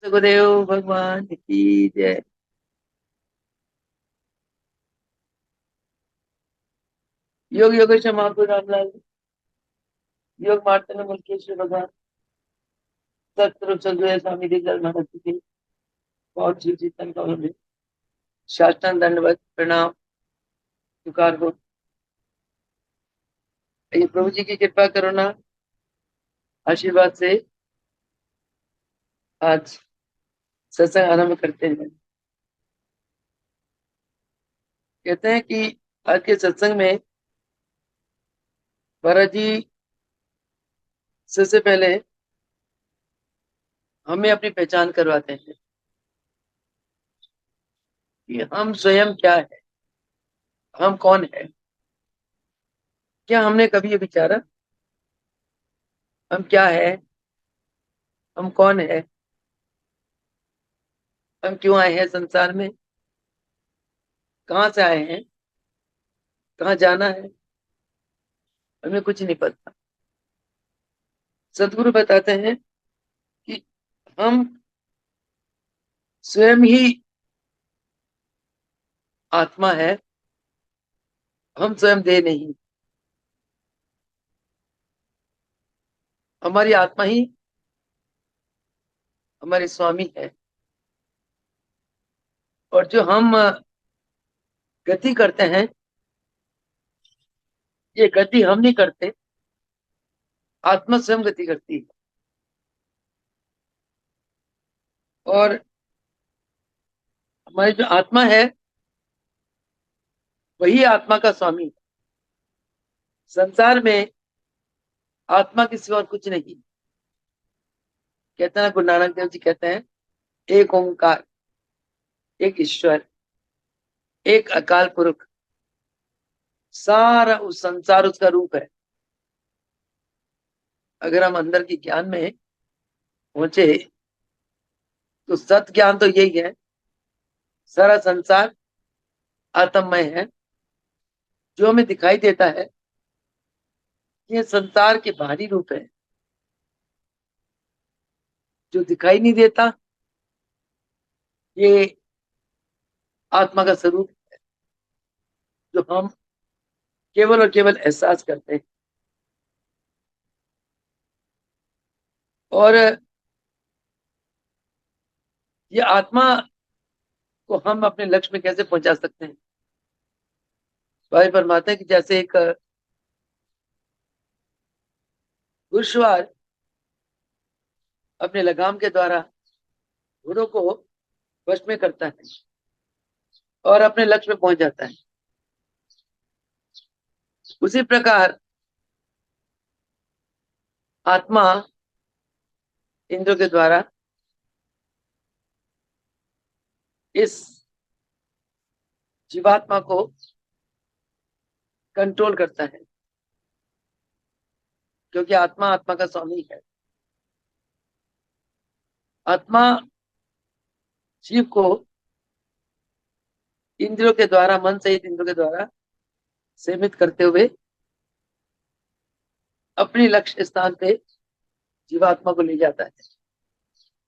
सदगुरुदेव भगवान की जय। योग योगेश महापुर रामलाल योग मार्तन मुल्केश्वर भगवान सतगुरु सदगुरु स्वामी दिग्गज महाराज जी की बहुत जी चिंतन करो में साष्टांग दंडवत प्रणाम स्वीकार हो। ये प्रभु जी की कृपा करुणा आशीर्वाद से आज सत्संग आरंभ करते हैं। कहते हैं कि आज के सत्संग में महाराज जी सबसे पहले हमें अपनी पहचान करवाते हैं कि हम स्वयं क्या है, हम कौन है। क्या हमने कभी ये विचारा हम क्या है, हम कौन है, हम क्यों आए हैं संसार में, कहाँ से आए हैं, कहाँ जाना है, हमें कुछ नहीं पता। सदगुरु बताते हैं कि हम स्वयं ही आत्मा है, हम स्वयं देह नहीं। हमारी आत्मा ही हमारे स्वामी है। और जो हम गति करते हैं, ये गति हम नहीं करते, आत्मा स्वयं गति करती है। और हमारी जो आत्मा है वही आत्मा का स्वामी है। संसार में आत्मा के सिवा और कुछ नहीं। कहते हैं गुरु नानक देव जी कहते हैं एक ओंकार, एक ईश्वर, एक अकाल पुरुष, सारा उस संसार उसका रूप है। अगर हम अंदर के ज्ञान में पहुंचे तो सत ज्ञान तो यही है, सारा संसार आत्ममय है। जो हमें दिखाई देता है ये संसार के बाहरी रूप है। जो दिखाई नहीं देता ये आत्मा का स्वरूप, जो हम केवल और केवल एहसास करते हैं। और ये आत्मा को हम अपने लक्ष्य में कैसे पहुंचा सकते हैं। भाई फरमाते हैं कि जैसे एक घुड़सवार अपने लगाम के द्वारा घोड़ों को वश में करता है और अपने लक्ष्य में पहुंच जाता है, उसी प्रकार आत्मा इंद्रियों के द्वारा इस जीवात्मा को कंट्रोल करता है, क्योंकि आत्मा आत्मा का स्वामी है। आत्मा जीव को इंद्रियों के द्वारा, मन सहित इंद्रियों के द्वारा सीमित करते हुए अपनी लक्ष्य स्थान पे जीवात्मा को ले जाता है।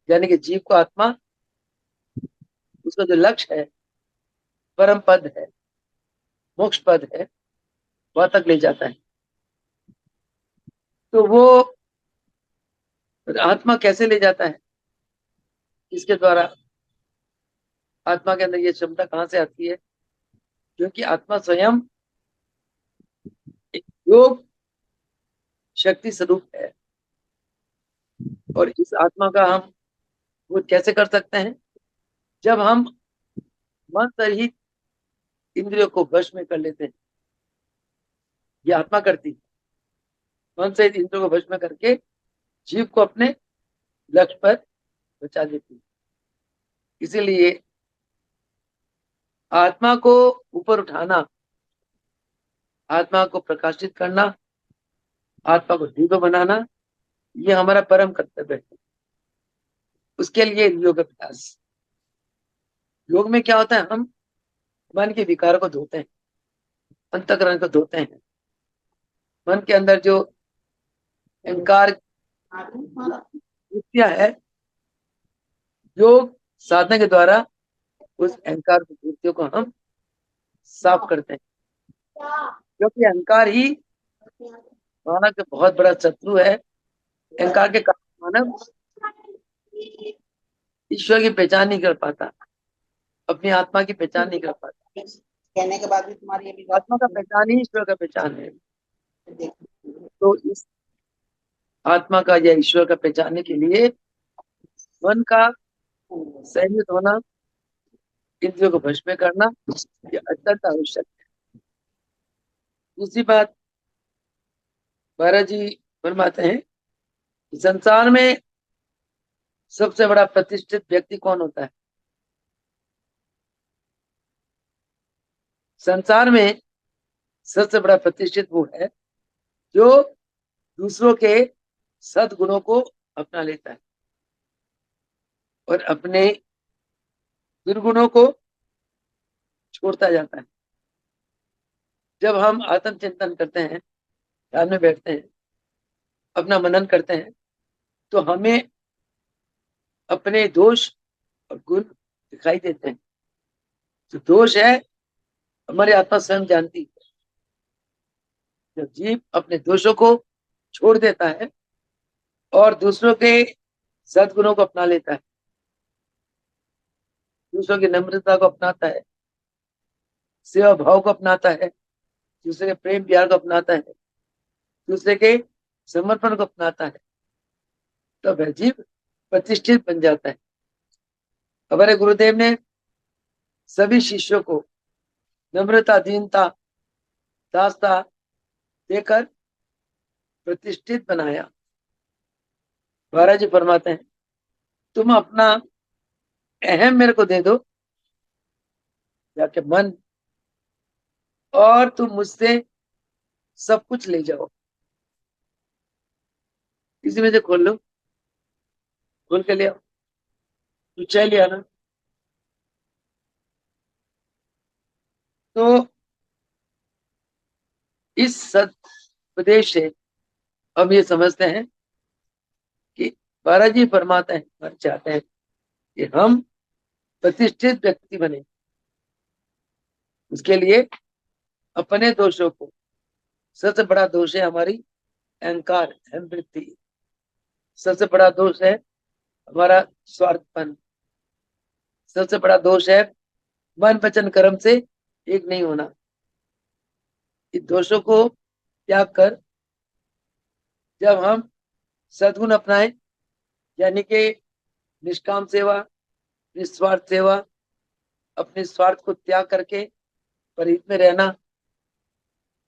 यानी कि जीव को आत्मा उसका जो लक्ष्य है, परम पद है, मोक्ष पद है, वहां तक ले जाता है। तो वो आत्मा कैसे ले जाता है, इसके द्वारा आत्मा के अंदर ये क्षमता कहाँ से आती है? क्योंकि आत्मा स्वयं एक योग शक्ति स्वरूप है। और इस आत्मा का हम वो कैसे कर सकते हैं? जब हम मन सहित इंद्रियों को वश में कर लेते हैं। ये आत्मा करती है, मन सहित इंद्रियों को वश में करके जीव को अपने लक्ष्य पर बचा देती है। इसीलिए आत्मा को ऊपर उठाना, आत्मा को प्रकाशित करना, आत्मा को दिव्य बनाना, ये हमारा परम कर्तव्य है। उसके लिए योग अभ्यास। योग में क्या होता है, हम मन के विकार को धोते हैं, अंतःकरण को धोते हैं। मन के अंदर जो अहंकार वृत्तियां है योग साधना के द्वारा उस अहंकार की वृत्तियों को हम साफ करते हैं, क्योंकि अहंकार ही मानव का बहुत बड़ा शत्रु है। अहंकार के कारण मानव ईश्वर की पहचान नहीं कर पाता, अपनी आत्मा की पहचान नहीं कर पाता। कहने के बाद भी तुम्हारी अभी बात आत्मा का पहचान ही ईश्वर का पहचान है। तो इस आत्मा का या ईश्वर का पहचानने के लिए मन का संयमित होना, इंद्रियों को वश में करना, ये अत्यंत आवश्यक है। दूसरी बात महाराज जी फरमाते हैं कि संसार में सबसे बड़ा प्रतिष्ठित व्यक्ति कौन होता है? संसार में सबसे बड़ा प्रतिष्ठित वो है जो दूसरों के सद्गुणों को अपना लेता है और अपने दुर्गुणों को छोड़ता जाता है। जब हम आत्मचिंतन करते हैं, ध्यान में बैठते हैं, अपना मनन करते हैं, तो हमें अपने दोष और गुण दिखाई देते हैं। जो दोष है हमारी आत्मा स्वयं जानती है। जब जीव अपने दोषों को छोड़ देता है और दूसरों के सद्गुणों को अपना लेता है, दूसरों की नम्रता को अपनाता है, सेवा भाव को अपनाता है, दूसरे के प्रेम प्यार को अपनाता है, दूसरे के समर्पण को अपनाता है, तो वह जीव प्रतिष्ठित बन जाता है। हमारे गुरुदेव ने सभी शिष्यों को नम्रता, दीनता, दासता देकर प्रतिष्ठित बनाया। महाराज जी फरमाते हैं, तुम अपना अहम मेरे को दे दो जाके मन, और तुम मुझसे सब कुछ ले जाओ। इसी में से खोल लो, खोल के ले आओ, तो चाय ले आना। तो इस सदुपदेश से हम ये समझते हैं कि महाराज जी फरमाते हैं, चाहते हैं कि हम प्रतिष्ठित व्यक्ति बने। उसके लिए अपने दोषों को, सबसे बड़ा दोष है हमारी अहंकार, अहम वृत्ति। सबसे बड़ा दोष है हमारा स्वार्थपन। सबसे बड़ा दोष है मन वचन कर्म से एक नहीं होना। इन दोषों को त्याग कर जब हम सद्गुण अपनाएं, यानी कि निष्काम सेवा, निस्वार्थ सेवा, अपने स्वार्थ को त्याग करके परिहित में रहना,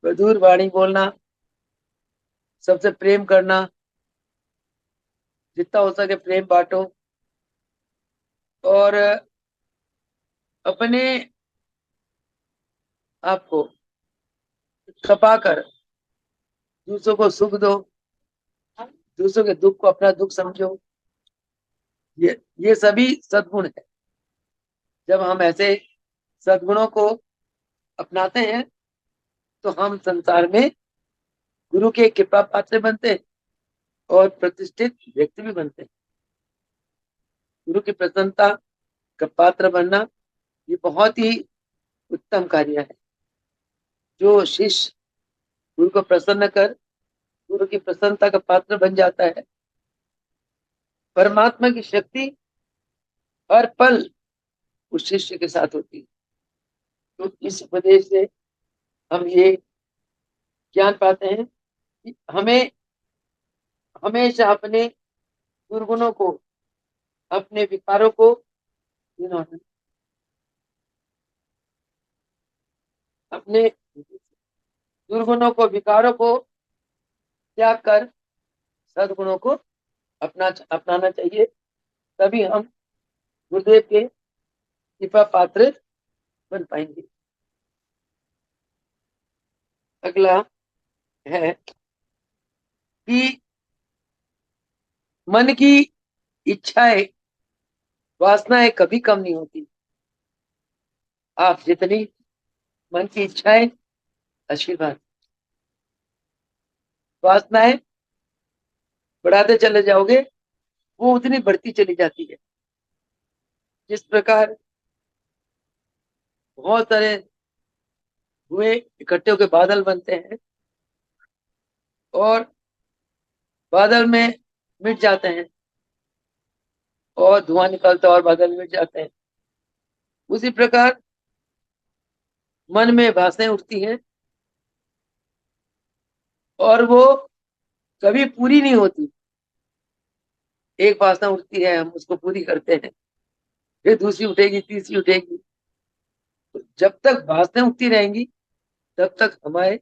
मधुर वाणी बोलना, सबसे प्रेम करना, जितना हो सके प्रेम बांटो, और अपने आप को खपा कर दूसरों को सुख दो, दूसरों के दुख को अपना दुख समझो। ये सभी सद्गुण है। जब हम ऐसे सद्गुणों को अपनाते हैं तो हम संसार में गुरु के कृपा पात्र बनते हैं और प्रतिष्ठित व्यक्ति भी बनते हैं। गुरु की प्रसन्नता का पात्र बनना ये बहुत ही उत्तम कार्य है। जो शिष्य गुरु को प्रसन्न कर गुरु की प्रसन्नता का पात्र बन जाता है, परमात्मा की शक्ति हर पल उस शिष्य के साथ होती है। तो इस उपदेश से हम ये ज्ञान पाते हैं कि हमें हमेशा अपने दुर्गुणों को, अपने विकारों को, अपने दुर्गुणों को, विकारों को त्याग कर सद्गुणों को अपनाना चाहिए। तभी हम गुरुदेव के कृपा पात्र बन पाएंगे। अगला है कि मन की इच्छाएं, वासनाएं कभी कम नहीं होती। आप जितनी मन की इच्छाएं, आशीर्वाद, वासनाएं बढ़ाते चले जाओगे वो उतनी बढ़ती चली जाती है। इस प्रकार बहुत सारे धुएं इकट्ठे होकर बादल बनते हैं और बादल में मिट जाते हैं और धुआं निकलता है और बादल मिट जाते हैं। उसी प्रकार मन में भाषाएं उठती हैं और वो कभी पूरी नहीं होती। एक वासना उठती है, हम उसको पूरी करते हैं, फिर दूसरी उठेगी, तीसरी उठेगी। तो जब तक वासनाएं उठती रहेंगी तब तक हमारे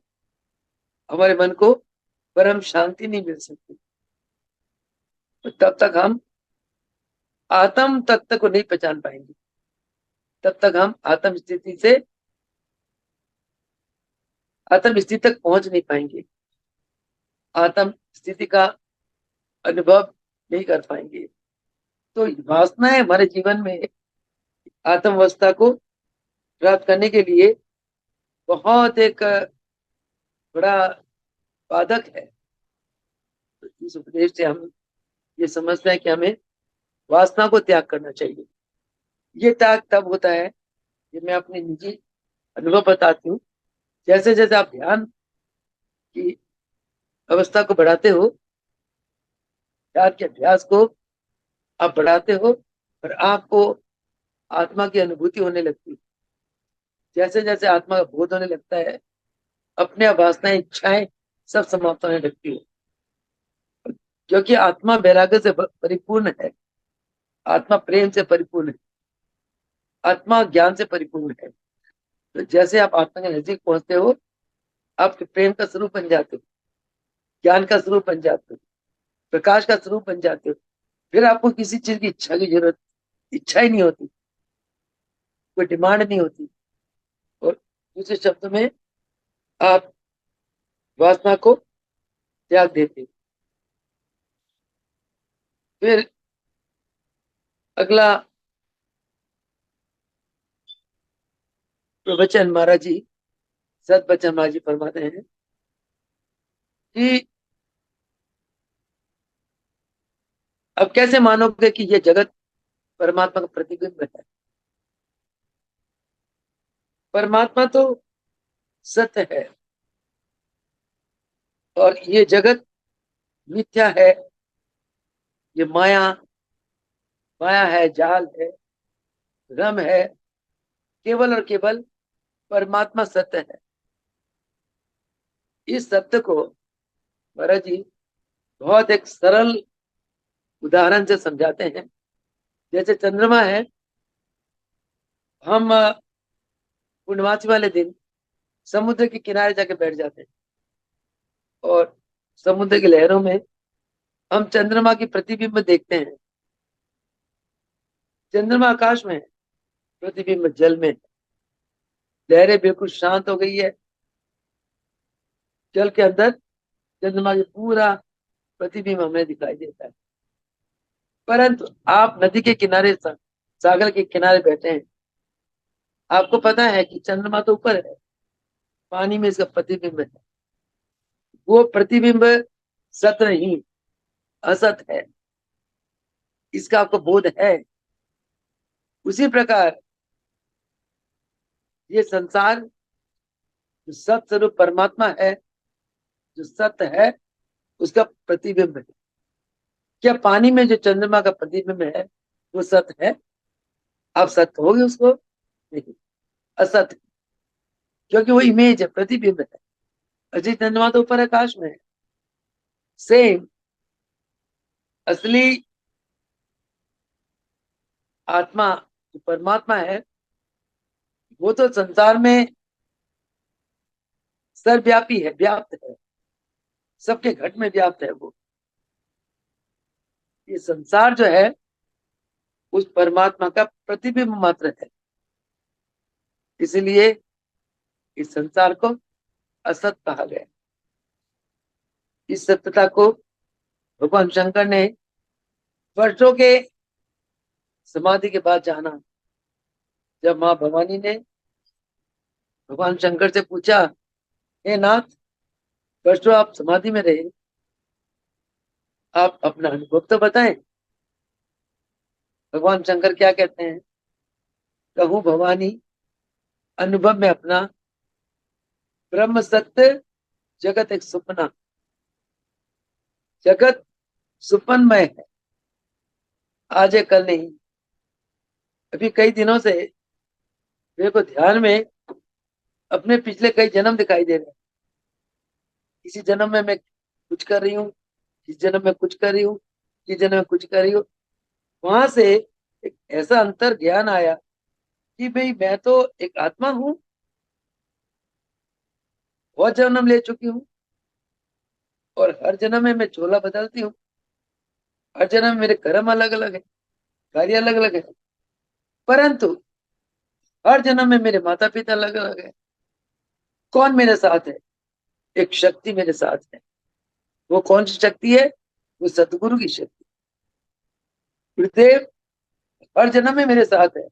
हमारे मन को परम शांति नहीं मिल सकती। तो तब तक हम आत्म तत्व को नहीं पहचान पाएंगे, तब तक हम आत्म स्थिति तक पहुंच नहीं पाएंगे, आत्म स्थिति का अनुभव नहीं कर पाएंगे। तो वासनाएं हमारे जीवन में आत्म अवस्था को प्राप्त करने के लिए बहुत एक बड़ा बाधक है। तो इस उपदेश से हम ये समझते हैं कि हमें वासना को त्याग करना चाहिए। ये त्याग तब होता है, ये मैं अपनी निजी अनुभव बताती हूँ। जैसे जैसे आप ध्यान की अवस्था को बढ़ाते हो, ध्यान के अभ्यास को आप बढ़ाते हो और आपको आत्मा की अनुभूति होने लगती है। जैसे जैसे आत्मा का बोध होने लगता है, अपने आप वासनाएं, इच्छाएं सब समाप्त होने लगती है, क्योंकि आत्मा वैराग्य से परिपूर्ण है, आत्मा प्रेम से परिपूर्ण है, आत्मा ज्ञान से परिपूर्ण है। तो जैसे आप आत्मा के नजदीक पहुंचते हो, आप प्रेम का स्वरूप बन जाते हो, ज्ञान का स्वरूप बन जाते हो, प्रकाश का स्वरूप बन जाते हो। फिर आपको किसी चीज की इच्छा ही नहीं होती, कोई डिमांड नहीं होती। और दूसरे शब्दों में आप वासना को त्याग देते हो। फिर अगला प्रवचन महाराज जी, सतवचन महाराज जी फरमाते हैं कि अब कैसे मानोगे कि यह जगत परमात्मा का प्रतिबिंब है। परमात्मा तो सत्य है और ये जगत मिथ्या है, ये माया माया है, जाल है, भ्रम है। केवल और केवल परमात्मा सत्य है। इस सत्य को महाराज जी बहुत एक सरल उदाहरण से समझाते हैं। जैसे चंद्रमा है, हम पूर्णमासी वाले दिन समुद्र के किनारे जाके बैठ जाते हैं और समुद्र की लहरों में हम चंद्रमा की प्रतिबिंब देखते हैं। चंद्रमा आकाश में है, प्रतिबिंब जल में है। लहरें बिल्कुल शांत हो गई है, जल के अंदर चंद्रमा की पूरा प्रतिबिंब हमें दिखाई देता है। परंतु आप नदी के किनारे, सागर के किनारे बैठे हैं, आपको पता है कि चंद्रमा तो ऊपर है, पानी में इसका प्रतिबिंब है। वो प्रतिबिंब सत्य नहीं, असत है, इसका आपको बोध है। उसी प्रकार ये संसार जो सत स्वरूप परमात्मा है, जो सत्य है, उसका प्रतिबिंब है। क्या पानी में जो चंद्रमा का प्रतिबिंब है वो सत्य है? आप सत्य होगे उसको? नहीं, असत है, क्योंकि वो इमेज है, प्रतिबिंब है। अजय चंद्रमा तो ऊपर आकाश में है। सेम असली आत्मा जो परमात्मा है, वो तो संसार में सर्वव्यापी है, व्याप्त है, सबके घट में व्याप्त है वो। ये संसार जो है उस परमात्मा का प्रतिबिंब मात्र है। इसलिए इस संसार को असत कहा गया। इस सत्यता को भगवान शंकर ने वर्षों के समाधि के बाद जाना। जब माँ भवानी ने भगवान शंकर से पूछा, हे नाथ, वर्षों आप समाधि में रहे, आप अपना अनुभव तो बताएं। भगवान शंकर क्या कहते हैं? कहूँ भवानी, अनुभव में अपना, ब्रह्म सत्य, जगत एक सपना। जगत सुपनमय है, आज है कल नहीं। अभी कई दिनों से मेरे को ध्यान में अपने पिछले कई जन्म दिखाई दे रहे हैं। किसी जन्म में मैं कुछ कर रही हूँ, किसी जन्म में कुछ कर रही हूँ, किसी जन्म में कुछ कर रही हूँ। वहां से एक ऐसा अंतर ज्ञान आया कि भाई मैं तो एक आत्मा हूँ, बहुत जन्म ले चुकी हूँ, और हर जन्म में मैं चोला बदलती हूँ। हर जन्म में मेरे कर्म अलग अलग है, कार्य अलग अलग है, परंतु हर जन्म में मेरे माता पिता अलग अलग है। कौन मेरे साथ है? एक शक्ति मेरे साथ है। वो कौन सी शक्ति है? वो सतगुरु की शक्ति। गुरुदेव हर जन्म में मेरे साथ है।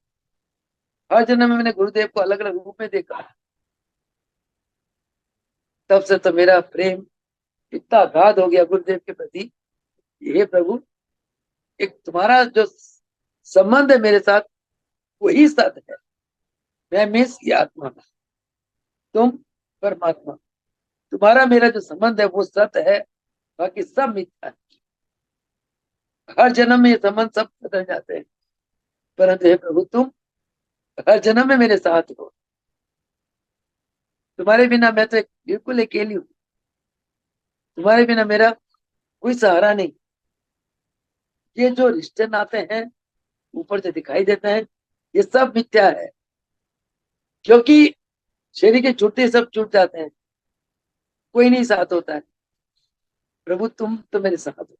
हर जन्म में मैंने गुरुदेव को अलग अलग रूप में देखा। तब से तो मेरा प्रेम इतना अगाध हो गया गुरुदेव के प्रति। हे प्रभु, एक तुम्हारा जो संबंध है मेरे साथ, वही सत है। मैं मिस ये आत्मा, तुम परमात्मा। तुम्हारा मेरा जो संबंध है वो सत्य है, बाकी सब मिथ्या है। हर जन्म में ये संबंध सब बदल जाते हैं, परंतु हे प्रभु, तुम हर जन्म में मेरे साथ हो। तुम्हारे बिना मैं तो एक बिल्कुल अकेली हूँ। तुम्हारे बिना मेरा कोई सहारा नहीं। ये जो रिश्ते नाते हैं ऊपर से दिखाई देते हैं, ये सब मिथ्या है, क्योंकि शरीर के छूटते ही सब छूट जाते हैं। कोई नहीं साथ होता है। प्रभु तुम तो मेरे साथ हो,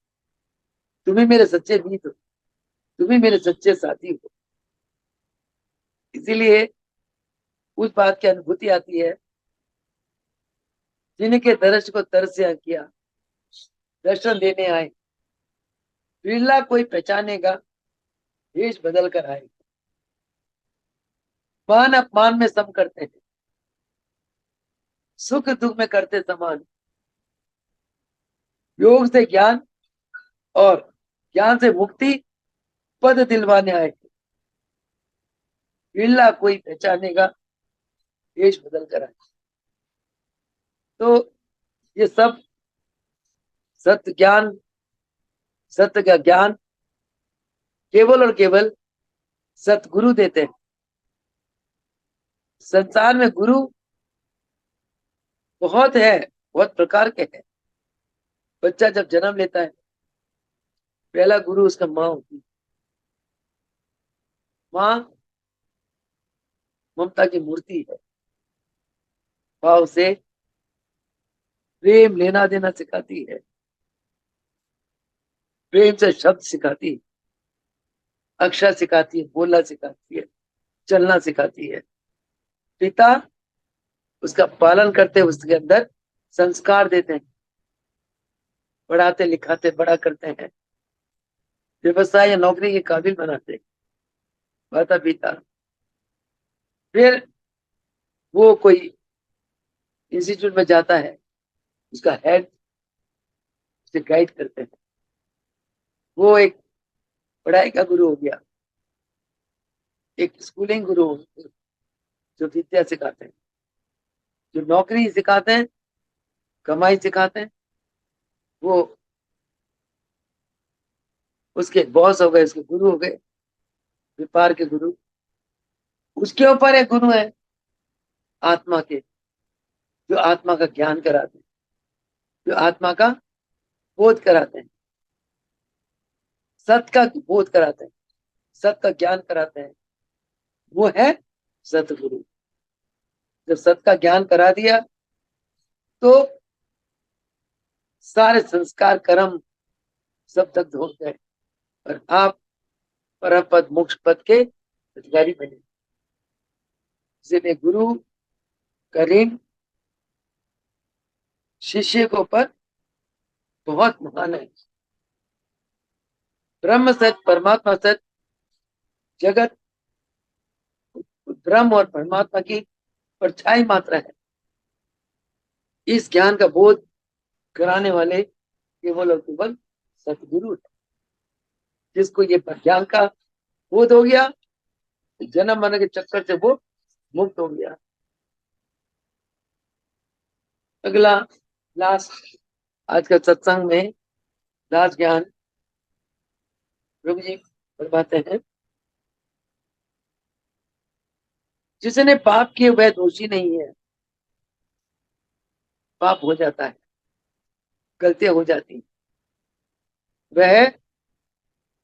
तुम ही मेरे सच्चे मीत हो, तुम ही मेरे सच्चे साथी हो। इसीलिए उस बात की अनुभूति आती है, जिनके दर्श को तरसिया किया, दर्शन देने आए, बिरला कोई पहचानेगा, देश बदल कर आए। मान अपमान में सम करते हैं, सुख दुख में करते समान। योग से ज्ञान और ज्ञान से मुक्ति, पद दिलवाने आए। बिरला कोई पहचानेगा, देश बदल कर आए। तो ये सब सत्य ज्ञान, सत्य का ज्ञान केवल और केवल सतगुरु देते हैं। संसार में गुरु बहुत है, बहुत प्रकार के हैं। बच्चा जब जन्म लेता है, पहला गुरु उसका माँ होती है। माँ ममता की मूर्ति है। भाव से प्रेम लेना देना सिखाती है, प्रेम से शब्द सिखाती है, अक्षर सिखाती है, बोलना सिखाती है, चलना सिखाती है। पिता उसका पालन करते, उसके अंदर संस्कार देते हैं, पढ़ाते लिखाते बड़ा करते हैं, व्यवसाय या नौकरी के काबिल बनाते हैं माता पिता। फिर वो कोई इंस्टीट्यूट में जाता है, उसका हेड उसे गाइड करते हैं। वो एक पढ़ाई का गुरु हो गया, एक स्कूलिंग गुरु हो गया, जो विद्या सिखाते हैं, जो नौकरी सिखाते हैं, कमाई सिखाते हैं। वो उसके बॉस हो गए, उसके गुरु हो गए, व्यापार के गुरु। उसके ऊपर एक गुरु है आत्मा के, जो आत्मा का ज्ञान कराते हैं, जो आत्मा का बोध कराते हैं, सत्य का बोध कराते हैं, सत्य का ज्ञान कराते हैं। वो है सतगुरु। जब सत्य का ज्ञान करा दिया, तो सारे संस्कार कर्म सब तक धो गए, और आप परम पद मोक्ष पद के अधिकारी बने। इसलिए गुरु का ऋण शिष्य के ऊपर बहुत महान है। ब्रह्म सत्य, परमात्मा सत्य, जगत ब्रह्म और परमात्मा की परछाई मात्रा है। इस ज्ञान का बोध कराने वाले केवल और केवल सतगुरु है। जिसको ये ज्ञान का बोध हो गया, जन्म मरण के चक्कर से वो मुक्त हो गया। अगला लास्ट आज का सत्संग में दास ज्ञान प्रभु जी फरमाते हैं, जिसने पाप किए वह दोषी नहीं है। पाप हो जाता है, गलतियां हो जाती हैं, वह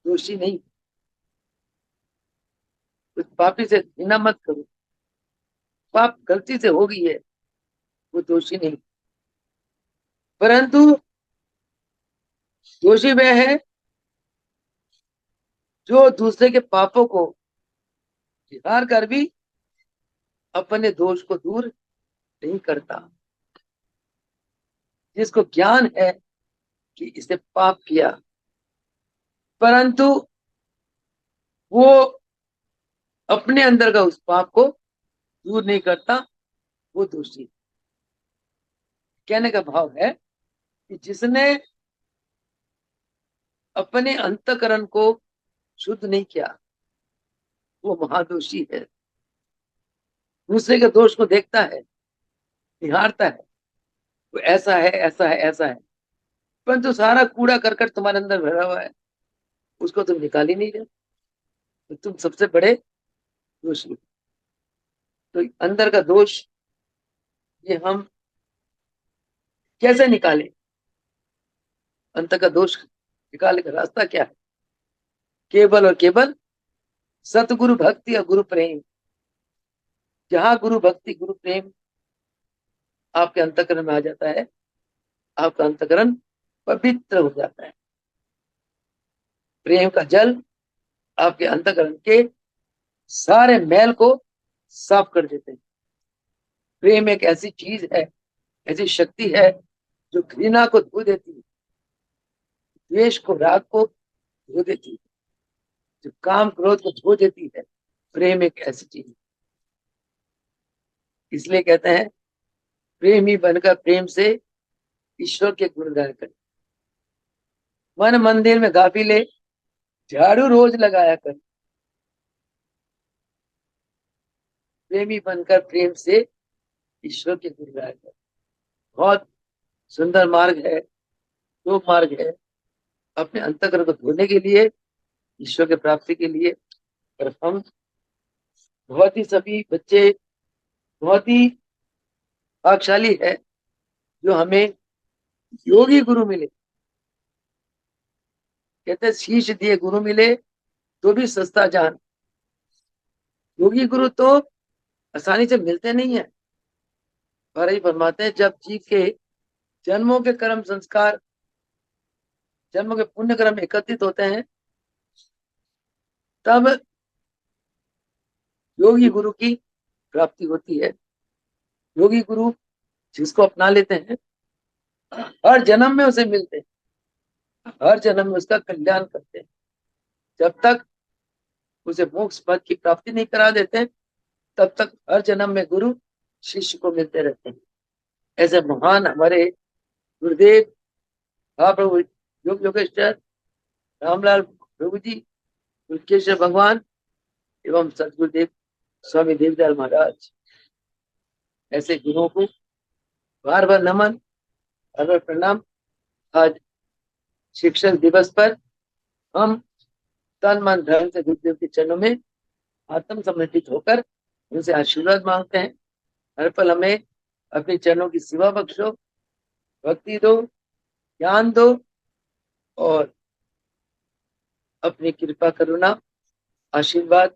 दोषी नहीं। उस पापी से घृणा मत करो, पाप गलती से हो गई है, वो दोषी नहीं। परंतु दोषी वह है जो दूसरे के पापों को स्वीकार कर भी अपने दोष को दूर नहीं करता। जिसको ज्ञान है कि इसने पाप किया, परंतु वो अपने अंदर का उस पाप को दूर नहीं करता, वो दोषी। कहने का भाव है कि जिसने अपने अंतकरण को शुद्ध नहीं किया, वो महादोषी है। दूसरे के दोष को देखता है, निहारता है, वो ऐसा है, ऐसा है, ऐसा है, परंतु सारा कूड़ा करकट तुम्हारे अंदर भरा हुआ है, उसको तुम निकाल ही नहीं रहे, तो तुम सबसे बड़े दोषी हो। तो अंदर का दोष ये हम कैसे निकालें? अंतर का दोष निकालने का रास्ता क्या है? केवल और केवल सतगुरु भक्ति और गुरु प्रेम। जहां गुरु भक्ति गुरु प्रेम आपके अंतकरण में आ जाता है, आपका अंतकरण पवित्र हो जाता है। प्रेम का जल आपके अंतकरण के सारे मैल को साफ कर देते हैं। प्रेम एक ऐसी चीज है, ऐसी शक्ति है जो घृणा को धो देती है, द्वेष को, राग को धो देती है, जो काम क्रोध को धो देती है। प्रेम एक ऐसी चीज है। इसलिए कहते हैं, प्रेमी बनकर प्रेम से ईश्वर के गुणगान कर। मन मंदिर में गाफिले झाड़ू रोज लगाया कर। प्रेमी बनकर प्रेम से ईश्वर के गुणगान कर। बहुत सुंदर मार्ग है, दो मार्ग है अपने अंतकरण को धोने के लिए, ईश्वर की प्राप्ति के लिए। और हम बहुत ही सभी बच्चे बहुत ही भाग्यशाली है जो हमें योगी गुरु मिले। कहते शीश दिए गुरु मिले तो भी सस्ता जान। योगी गुरु तो आसानी से मिलते नहीं है। पर ही फरमाते हैं, जब जीव के जन्मों के कर्म संस्कार, जन्मों के पुण्य कर्म एकत्रित होते हैं, तब योगी गुरु की प्राप्ति होती है। योगी गुरु जिसको अपना लेते हैं, हर जन्म में उसे मिलते हैं, हर जन्म में उसका कल्याण करते हैं। जब तक उसे मोक्ष पद की प्राप्ति नहीं करा देते, तब तक हर जन्म में गुरु शिष्य को मिलते रहते हैं। ऐसे महान हमारे गुरुदेव महाप्रभु योग योगेश्वर रामलाल प्रभु जी, गुरुकेश्वर भगवान एवं सदगुरुदेव स्वामी देवदयाल महाराज, ऐसे गुरुओं को बार बार नमन, बार बार प्रणाम। आज शिक्षक दिवस पर हम तन मन धन से गुरुदेव के चरणों में आत्म समर्पित होकर उनसे आशीर्वाद मांगते हैं। हर पल हमें अपने चरणों की सेवा बख्शो, भक्ति दो, ज्ञान दो, और अपनी कृपा करुणा आशीर्वाद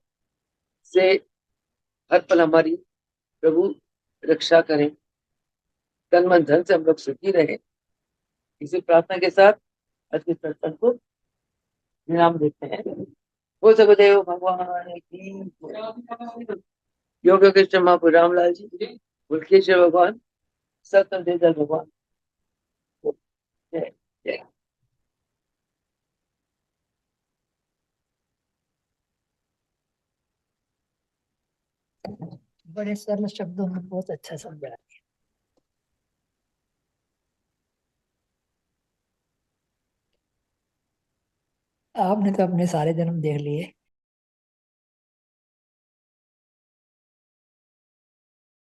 से हर पल हमारी प्रभु रक्षा करें। तन मन धन से हम लोग सुखी रहे। इसी प्रार्थना के साथ आज के सत्संग को विराम देते हैं। हो सकुदेव भगवान की योग कृष्ण महापुर रामलाल जी, गुलकेश्वर भगवान, सत्य देवदयाल भगवान, जय जय। बड़े सरल शब्दों में बहुत अच्छा समझा। आपने तो अपने सारे जन्म देख लिए।